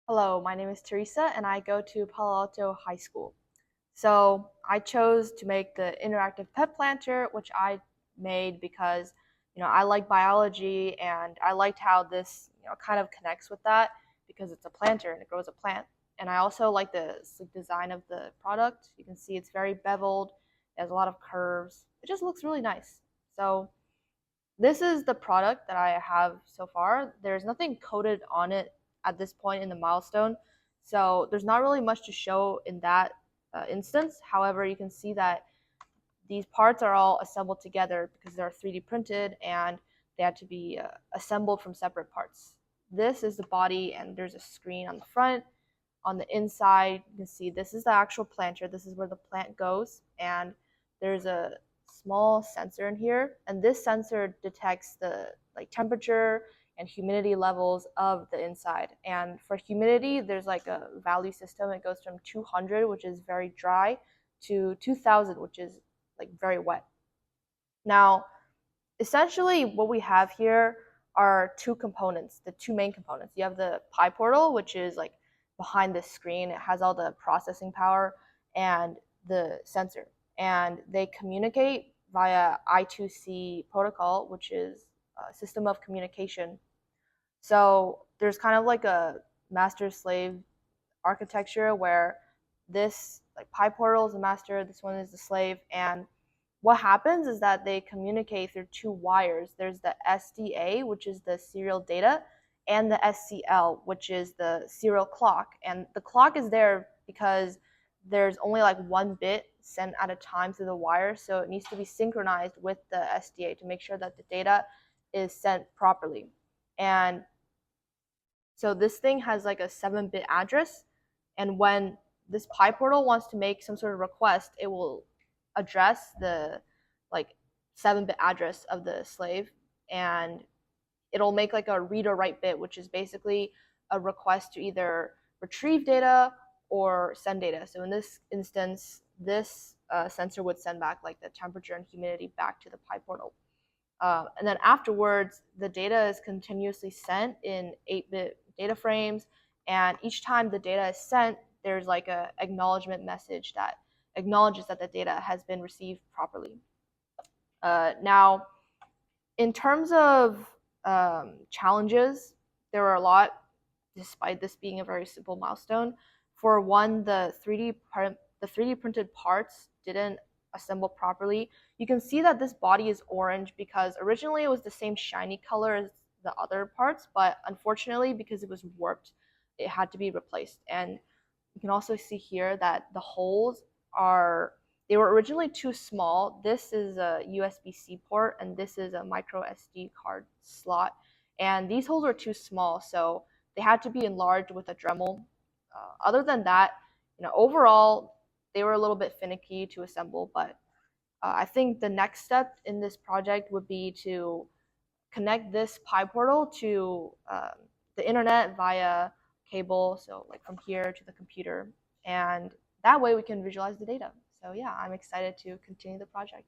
Hello, my name is Teresa and I go to Palo Alto High School. So I chose to make the interactive pet planter, which I made because, I like biology and I liked how this, kind of connects with that because it's a planter and it grows a plant. And I also like the sleek design of the product. You can see it's very beveled, it has a lot of curves. It just looks really nice. So this is the product that I have so far. There's nothing coded on it at this point in the milestone, so there's not really much to show in that instance. However, you can see that these parts are all assembled together because they're 3D printed and they had to be assembled from separate parts. This is the body, and there's a screen on the front. On the inside, you can see this is the actual planter. This is where the plant goes, and there's a small sensor in here, and this sensor detects the temperature and humidity levels of the inside. And for humidity, there's like a value system. It goes from 200, which is very dry, to 2000, which is like very wet. Now, essentially what we have here are two components, the two main components. You have the Pi portal, which is like behind this screen. It has all the processing power and the sensor. And they communicate via I2C protocol, which is a system of communication. So there's kind of like a master slave architecture where this like Pi portal is the master, this one is the slave, and what happens is that they communicate through two wires. There's the SDA, which is the serial data, and the SCL, which is the serial clock. And the clock is there because there's only like one bit sent at a time through the wire, so it needs to be synchronized with the SDA to make sure that the data is sent properly. And so this thing has like a 7-bit address, and when this Pi portal wants to make some sort of request, it will address the like 7-bit address of the slave, and it'll make like a read or write bit, which is basically a request to either retrieve data or send data. So in this instance, this sensor would send back like the temperature and humidity back to the Pi portal. And then afterwards, the data is continuously sent in 8-bit data frames, and each time the data is sent, there's like a acknowledgement message that acknowledges that the data has been received properly. Now, in terms of challenges, there are a lot, despite this being a very simple milestone. For one, the 3D printed parts didn't assemble properly. You can see that this body is orange because originally it was the same shiny color as the other parts, but unfortunately, because it was warped, it had to be replaced. And you can also see here that the holes are, they were originally too small. This is a USB-C port and this is a micro SD card slot. And these holes are too small, so they had to be enlarged with a Dremel. Other than that, overall, they were a little bit finicky to assemble, but I think the next step in this project would be to connect this Pi portal to the internet via cable, so like from here to the computer, and that way we can visualize the data. So yeah, I'm excited to continue the project.